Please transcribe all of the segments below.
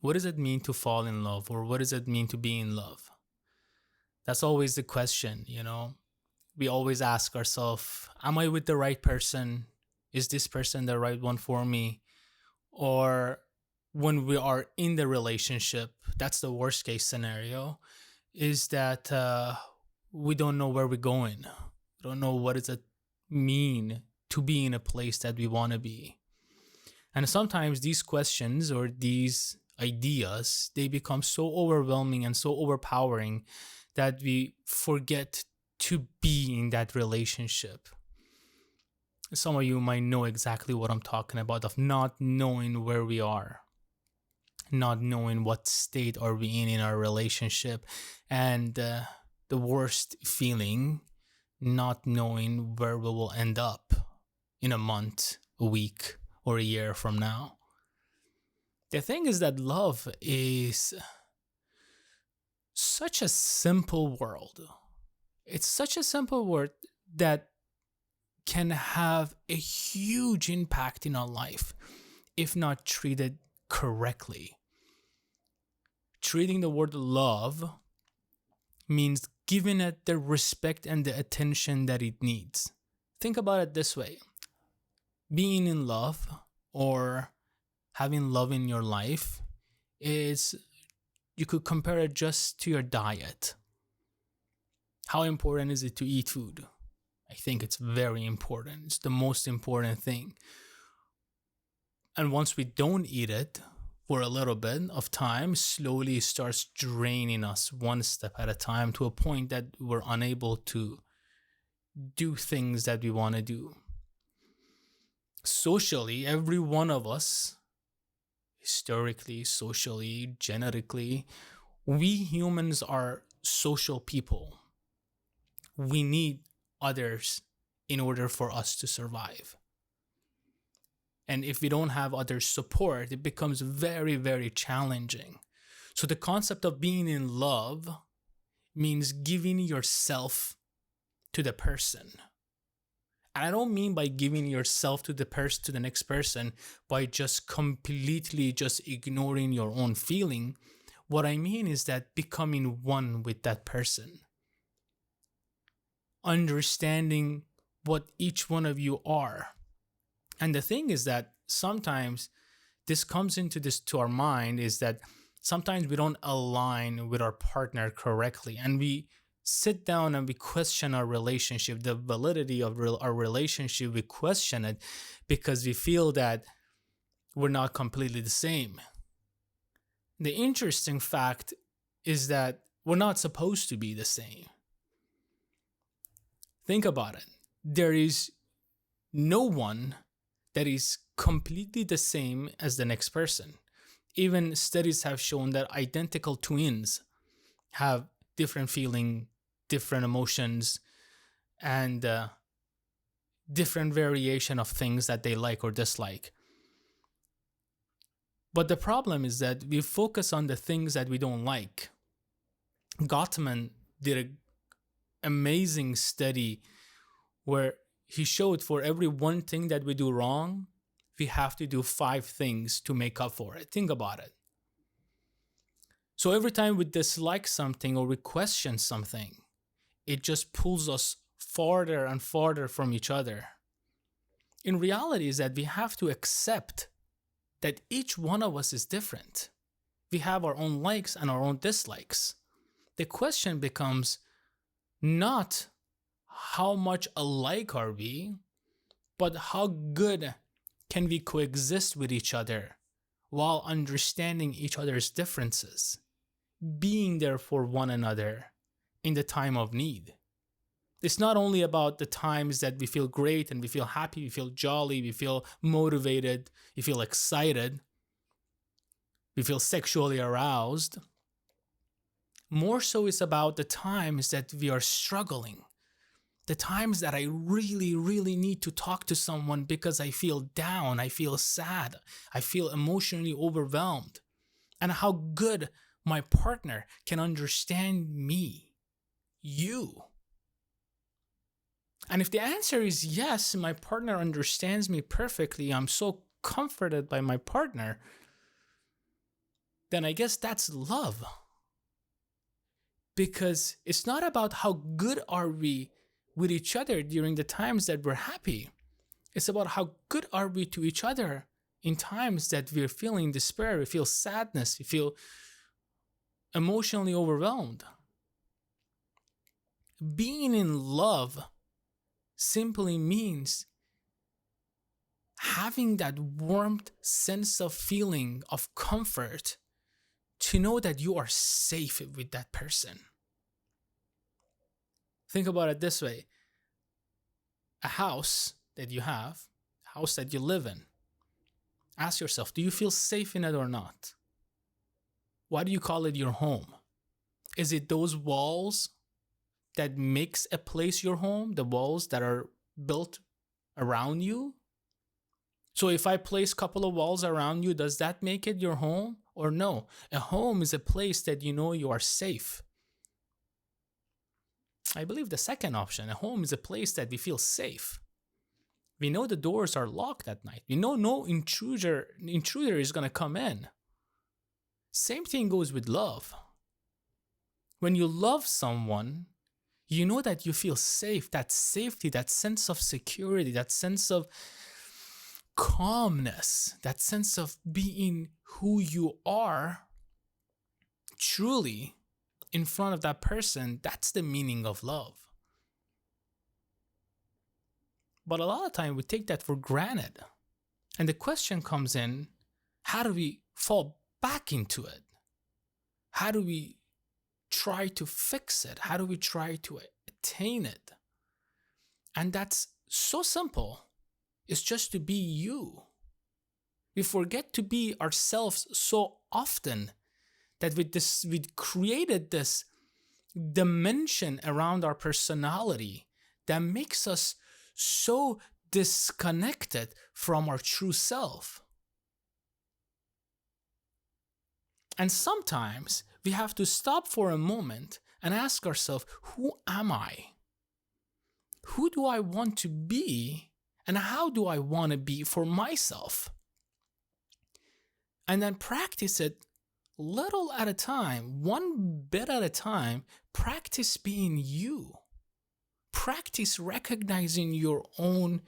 What does it mean to fall in love, or what does it mean to be in love? That's always the question, you know? We always ask ourselves, am I with the right person? Is this person the right one for me? Or when we are in the relationship, that's the worst case scenario, is that we don't know where we're going. We don't know what does it mean to be in a place that we want to be. And sometimes these questions or these ideas, they become so overwhelming and so overpowering that we forget to be in that relationship. Some of you might know exactly what I'm talking about, of not knowing where we are, not knowing what state are we in our relationship, and the worst feeling, not knowing where we will end up in a month, a week, or a year from now. The thing is that love is such a simple word. It's such a simple word that can have a huge impact in our life if not treated correctly. Treating the word love means giving it the respect and the attention that it needs. Think about it this way. Being in love or having love in your life is, you could compare it just to your diet. How important is it to eat food? I think it's very important. It's the most important thing. And once we don't eat it for a little bit of time, slowly it starts draining us one step at a time to a point that we're unable to do things that we want to do. Socially, every one of us, historically, socially, genetically, we humans are social people. We need others in order for us to survive. And if we don't have other support, it becomes very, very challenging. So the concept of being in love means giving yourself to the person. And I don't mean by giving yourself to the next person by just completely just ignoring your own feeling. What I mean is that becoming one with that person. Understanding what each one of you are. And the thing is that sometimes this comes into this to our mind, is that sometimes we don't align with our partner correctly, and we sit down and we question our relationship, the validity of our relationship. We question it because we feel that we're not completely the same. The interesting fact is that we're not supposed to be the same. Think about it. There is no one that is completely the same as the next person. Even studies have shown that identical twins have different feeling, different emotions, and different variation of things that they like or dislike. But the problem is that we focus on the things that we don't like. Gottman did an amazing study where he showed for every one thing that we do wrong, we have to do 5 things to make up for it. Think about it. So every time we dislike something or we question something, it just pulls us farther and farther from each other. In reality is that we have to accept that each one of us is different. We have our own likes and our own dislikes. The question becomes not how much alike are we, but how good can we coexist with each other while understanding each other's differences, being there for one another in the time of need. It's not only about the times that we feel great and we feel happy, we feel jolly, we feel motivated, we feel excited, we feel sexually aroused. More so, it's about the times that we are struggling. The times that I really, really need to talk to someone because I feel down, I feel sad, I feel emotionally overwhelmed. And how good my partner can understand me, you. And if the answer is yes, my partner understands me perfectly, I'm so comforted by my partner, then I guess that's love. Because it's not about how good are we with each other during the times that we're happy. It's about how good are we to each other in times that we're feeling despair, we feel sadness, we feel emotionally overwhelmed. Being in love simply means having that warmth sense of feeling of comfort to know that you are safe with that person. Think about it this way. A house that you have, a house that you live in, ask yourself, do you feel safe in it or not? Why do you call it your home? Is it those walls that makes a place your home, the walls that are built around you? So if I place a couple of walls around you, does that make it your home or no? A home is a place that you know you are safe. I believe the second option, a home is a place that we feel safe. We know the doors are locked at night. We know no intruder is going to come in. Same thing goes with love. When you love someone, you know that you feel safe, that safety, that sense of security, that sense of calmness, that sense of being who you are truly in front of that person. That's the meaning of love. But a lot of time we take that for granted. And the question comes in, how do we fall back into it? How do we try to fix it? How do we try to attain it? And that's so simple. It's just to be you. We forget to be ourselves so often that we created this dimension around our personality that makes us so disconnected from our true self. And sometimes we have to stop for a moment and ask ourselves, who am I? Who do I want to be? And how do I want to be for myself? And then practice it little at a time, one bit at a time. Practice being you. Practice recognizing your own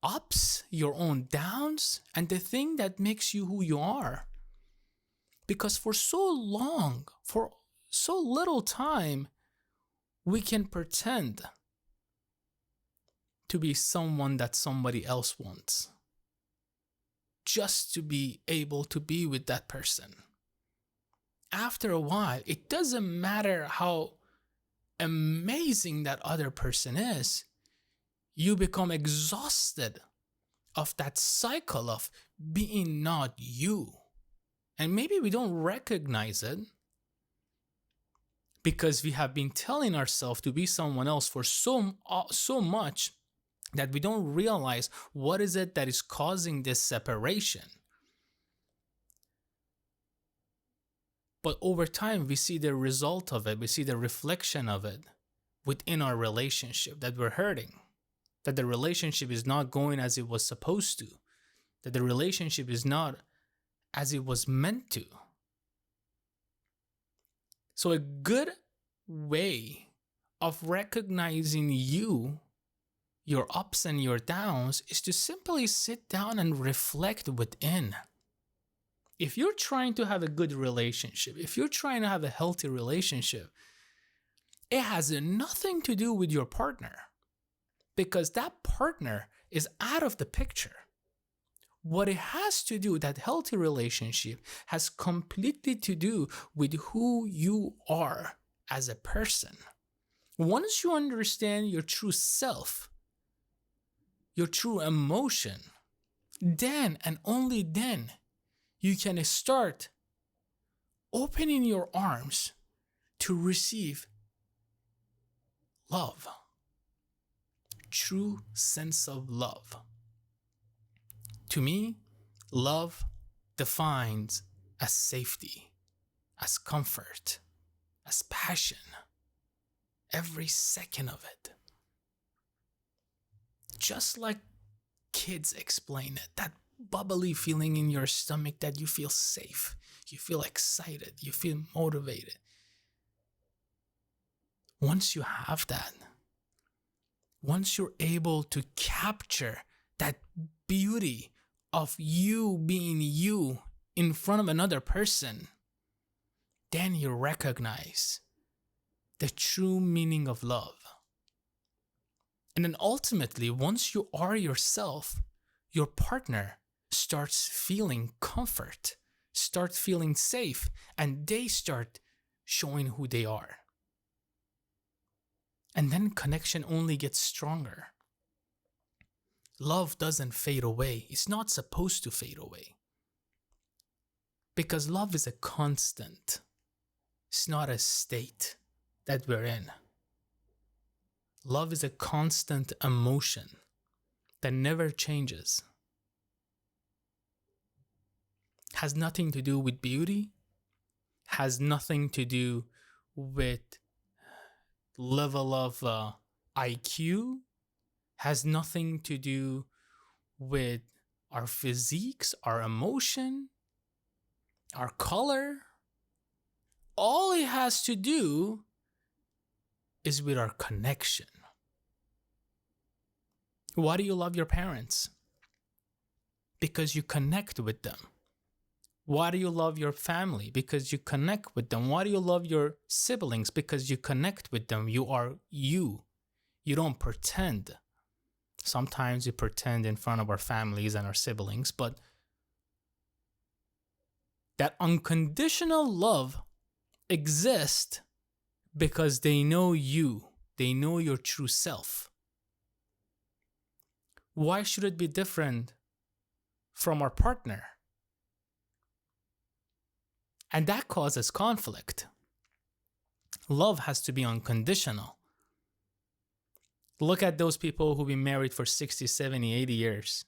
ups, your own downs, and the thing that makes you who you are. Because for so long, for so little time, we can pretend to be someone that somebody else wants, just to be able to be with that person. After a while, it doesn't matter how amazing that other person is, you become exhausted of that cycle of being not you. And maybe we don't recognize it because we have been telling ourselves to be someone else for so much that we don't realize what is it that is causing this separation. But over time, we see the result of it. We see the reflection of it within our relationship, that we're hurting, that the relationship is not going as it was supposed to, that the relationship is not as it was meant to. So a good way of recognizing you, your ups and your downs, is to simply sit down and reflect within. If you're trying to have a good relationship, if you're trying to have a healthy relationship, it has nothing to do with your partner, because that partner is out of the picture. What it has to do, that healthy relationship, has completely to do with who you are as a person. Once you understand your true self, your true emotion, then and only then you can start opening your arms to receive love, true sense of love. To me, love defines as safety, as comfort, as passion, every second of it. Just like kids explain it, that bubbly feeling in your stomach that you feel safe. you feel excited, you feel motivated. Once you have that, once you're able to capture that beauty of you being you in front of another person, then you recognize the true meaning of love. And then ultimately, once you are yourself, your partner starts feeling comfort, starts feeling safe, and they start showing who they are. And then connection only gets stronger. Love doesn't fade away. It's not supposed to fade away. Because love is a constant. It's not a state that we're in. Love is a constant emotion that never changes. Has nothing to do with beauty. Has nothing to do with level of IQ. Has nothing to do with our physiques, our emotion, our color. All it has to do is with our connection. Why do you love your parents? Because you connect with them. Why do you love your family? Because you connect with them. Why do you love your siblings? Because you connect with them. You are you. You don't pretend. Sometimes we pretend in front of our families and our siblings, but that unconditional love exists because they know you. They know your true self. Why should it be different from our partner? And that causes conflict. Love has to be unconditional. Look at those people who've been married for 60, 70, 80 years.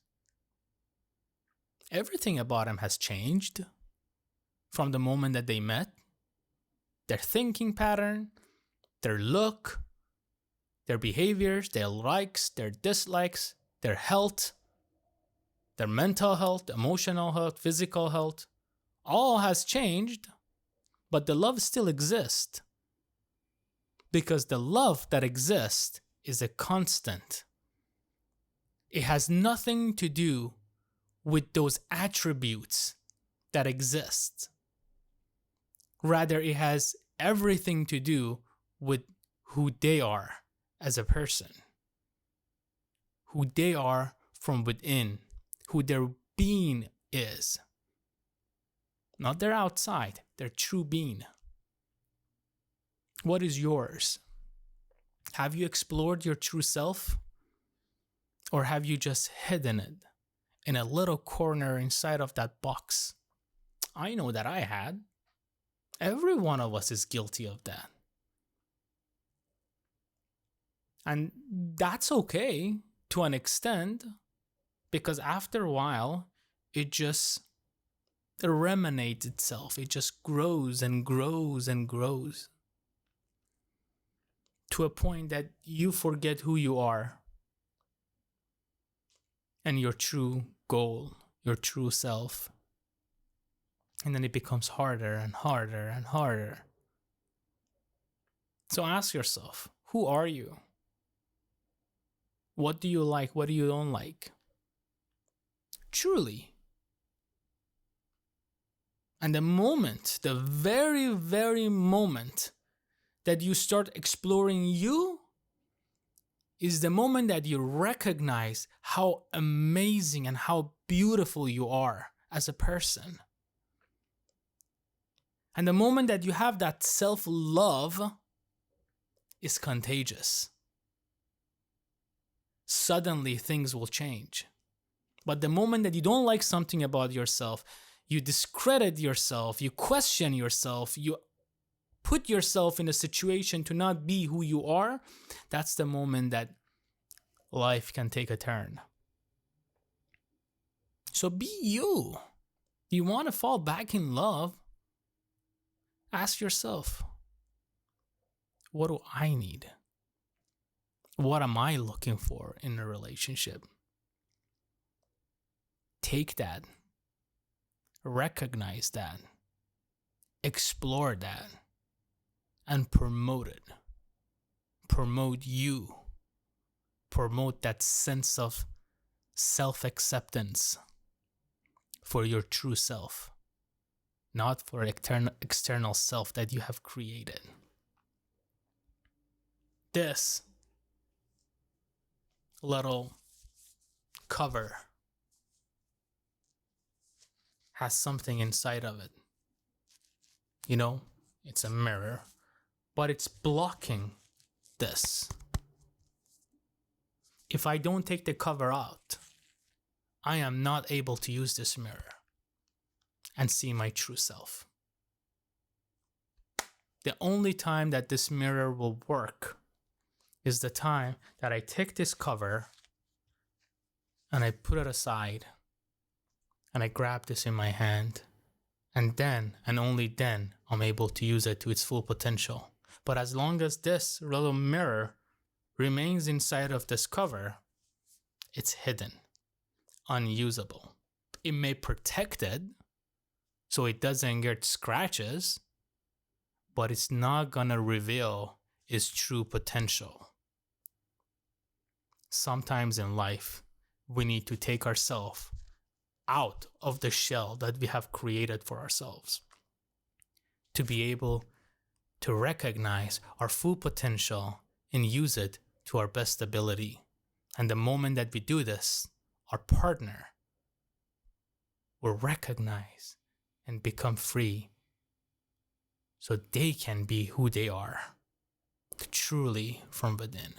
Everything about them has changed from the moment that they met. Their thinking pattern, their look, their behaviors, their likes, their dislikes, their health, their mental health, emotional health, physical health, all has changed, but the love still exists. Because the love that exists is a constant. It has nothing to do with those attributes that exist. Rather, it has everything to do with who they are as a person, who they are from within, who their being is. Not their outside, their true being. What is yours? Have you explored your true self? Or have you just hidden it in a little corner inside of that box? I know that I had. Every one of us is guilty of that. And that's okay to an extent, because after a while, it just ruminates itself. It just grows and grows and grows to a point that you forget who you are and your true goal, your true self. And then it becomes harder and harder and harder. So ask yourself, who are you? What do you like? What do you don't like? Truly. And the very, very moment that you start exploring you is the moment that you recognize how amazing and how beautiful you are as a person. And the moment that you have that self-love is contagious. Suddenly things will change. But the moment that you don't like something about yourself, you discredit yourself, you question yourself, you put yourself in a situation to not be who you are, that's the moment that life can take a turn. So be you. You want to fall back in love? Ask yourself, what do I need? What am I looking for in a relationship? Take that. Recognize that. explore that and promote it. Promote you. Promote that sense of self-acceptance for your true self, not for external self that you have created. This little cover has something inside of it. You know, it's a mirror, but it's blocking this. If I don't take the cover out, I am not able to use this mirror and see my true self. The only time that this mirror will work is the time that I take this cover and I put it aside and I grab this in my hand, and then and only then I'm able to use it to its full potential. But as long as this little mirror remains inside of this cover, it's hidden, unusable. It may protect it so it doesn't get scratches, but it's not gonna reveal its true potential. Sometimes in life, we need to take ourselves out of the shell that we have created for ourselves to be able to recognize our full potential and use it to our best ability. And the moment that we do this, our partner will recognize and become free so they can be who they are, truly from within.